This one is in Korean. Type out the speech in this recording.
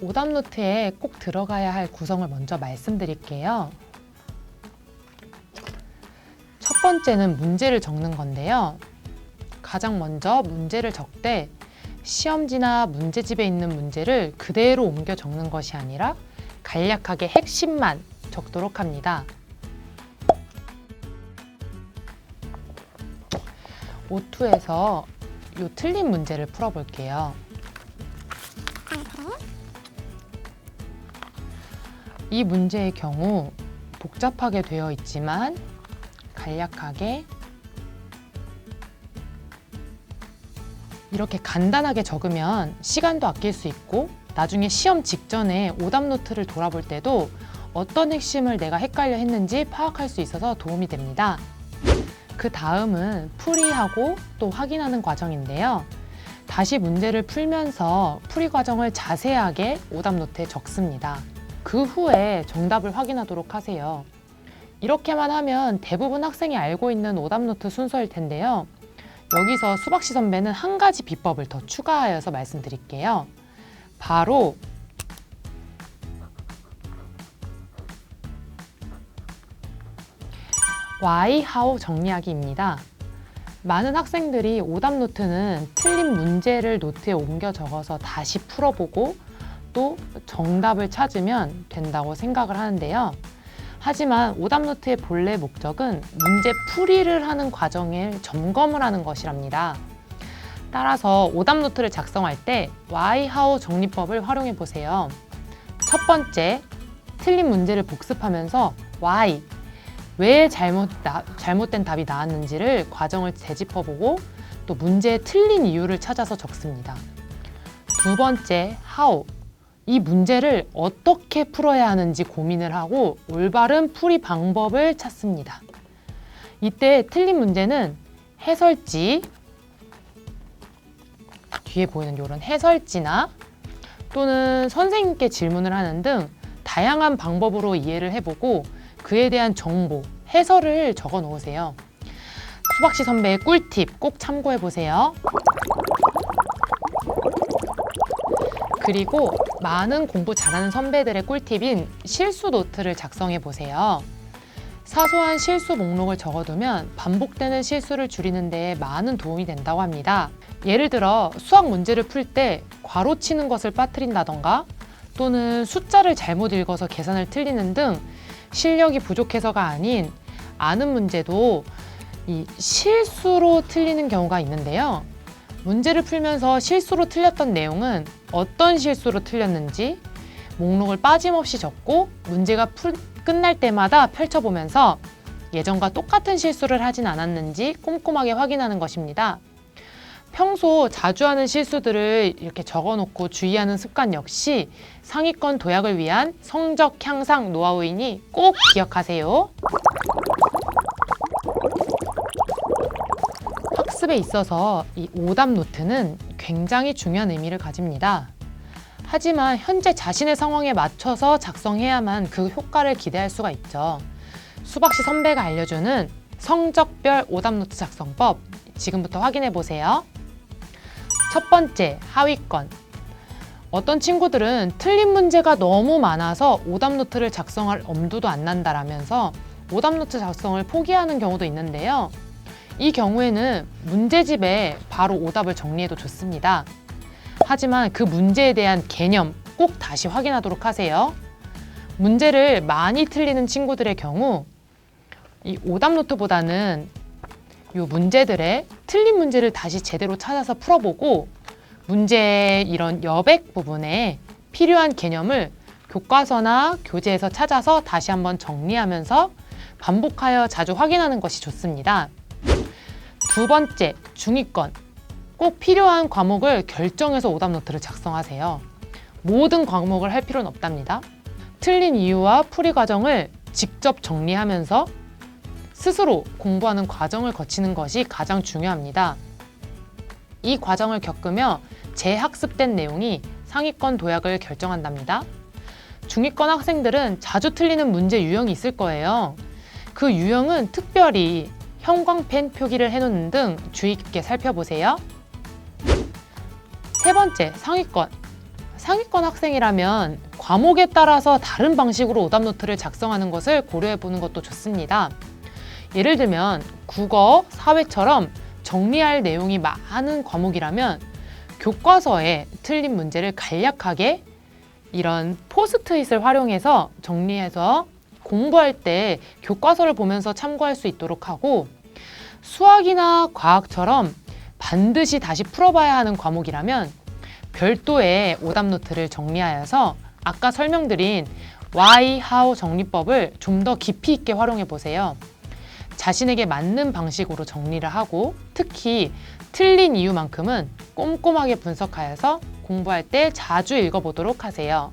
오답노트에 꼭 들어가야 할 구성을 먼저 말씀드릴게요. 첫 번째는 문제를 적는 건데요. 가장 먼저 문제를 적되 시험지나 문제집에 있는 문제를 그대로 옮겨 적는 것이 아니라 간략하게 핵심만 적도록 합니다. O2에서 이 틀린 문제를 풀어볼게요. 이 문제의 경우 복잡하게 되어 있지만 간략하게 이렇게 간단하게 적으면 시간도 아낄 수 있고 나중에 시험 직전에 오답노트를 돌아볼 때도 어떤 핵심을 내가 헷갈려 했는지 파악할 수 있어서 도움이 됩니다. 그 다음은 풀이하고 또 확인하는 과정인데요. 다시 문제를 풀면서 풀이 과정을 자세하게 오답노트에 적습니다. 그 후에 정답을 확인하도록 하세요. 이렇게만 하면 대부분 학생이 알고 있는 오답노트 순서일 텐데요. 여기서 수박씨 선배는 한 가지 비법을 더 추가하여서 말씀드릴게요. 바로 why, how 정리하기입니다. 많은 학생들이 오답노트는 틀린 문제를 노트에 옮겨 적어서 다시 풀어보고 또 정답을 찾으면 된다고 생각을 하는데요. 하지만 오답노트의 본래 목적은 문제 풀이를 하는 과정을 점검을 하는 것이랍니다. 따라서 오답노트를 작성할 때 why, how 정리법을 활용해 보세요. 첫 번째, 틀린 문제를 복습하면서 why, 왜 잘못된 답이 나왔는지를 과정을 되짚어보고 또 문제의 틀린 이유를 찾아서 적습니다. 두 번째, how, 이 문제를 어떻게 풀어야 하는지 고민을 하고 올바른 풀이 방법을 찾습니다. 이때 틀린 문제는 해설지, 뒤에 보이는 이런 해설지나 또는 선생님께 질문을 하는 등 다양한 방법으로 이해를 해보고 그에 대한 정보, 해설을 적어 놓으세요. 수박씨 선배의 꿀팁 꼭 참고해 보세요. 그리고 많은 공부 잘하는 선배들의 꿀팁인 실수 노트를 작성해 보세요. 사소한 실수 목록을 적어두면 반복되는 실수를 줄이는 데 많은 도움이 된다고 합니다. 예를 들어 수학 문제를 풀 때 괄호 치는 것을 빠뜨린다던가 또는 숫자를 잘못 읽어서 계산을 틀리는 등 실력이 부족해서가 아닌 아는 문제도 이 실수로 틀리는 경우가 있는데요. 문제를 풀면서 실수로 틀렸던 내용은 어떤 실수로 틀렸는지 목록을 빠짐없이 적고 문제가 끝날 때마다 펼쳐보면서 예전과 똑같은 실수를 하진 않았는지 꼼꼼하게 확인하는 것입니다. 평소 자주 하는 실수들을 이렇게 적어놓고 주의하는 습관 역시 상위권 도약을 위한 성적 향상 노하우이니 꼭 기억하세요. 학습에 있어서 이 오답 노트는 굉장히 중요한 의미를 가집니다. 하지만 현재 자신의 상황에 맞춰서 작성해야만 그 효과를 기대할 수가 있죠. 수박씨 선배가 알려주는 성적별 오답노트 작성법 지금부터 확인해 보세요. 첫 번째, 하위권. 어떤 친구들은 틀린 문제가 너무 많아서 오답노트를 작성할 엄두도 안 난다라면서 오답노트 작성을 포기하는 경우도 있는데요. 이 경우에는 문제집에 바로 오답을 정리해도 좋습니다. 하지만 그 문제에 대한 개념 꼭 다시 확인하도록 하세요. 문제를 많이 틀리는 친구들의 경우 이 오답노트보다는 이 문제들의 틀린 문제를 다시 제대로 찾아서 풀어보고 문제의 이런 여백 부분에 필요한 개념을 교과서나 교재에서 찾아서 다시 한번 정리하면서 반복하여 자주 확인하는 것이 좋습니다. 두 번째, 중위권. 꼭 필요한 과목을 결정해서 오답노트를 작성하세요. 모든 과목을 할 필요는 없답니다. 틀린 이유와 풀이 과정을 직접 정리하면서 스스로 공부하는 과정을 거치는 것이 가장 중요합니다. 이 과정을 겪으며 재학습된 내용이 상위권 도약을 결정한답니다. 중위권 학생들은 자주 틀리는 문제 유형이 있을 거예요. 그 유형은 특별히 형광펜 표기를 해놓는 등 주의 깊게 살펴보세요. 세 번째, 상위권. 상위권 학생이라면 과목에 따라서 다른 방식으로 오답노트를 작성하는 것을 고려해 보는 것도 좋습니다. 예를 들면 국어, 사회처럼 정리할 내용이 많은 과목이라면 교과서에 틀린 문제를 간략하게 이런 포스트잇을 활용해서 정리해서 공부할 때 교과서를 보면서 참고할 수 있도록 하고, 수학이나 과학처럼 반드시 다시 풀어봐야 하는 과목이라면 별도의 오답노트를 정리하여서 아까 설명드린 why, how 정리법을 좀 더 깊이 있게 활용해 보세요. 자신에게 맞는 방식으로 정리를 하고, 특히 틀린 이유만큼은 꼼꼼하게 분석하여서 공부할 때 자주 읽어보도록 하세요.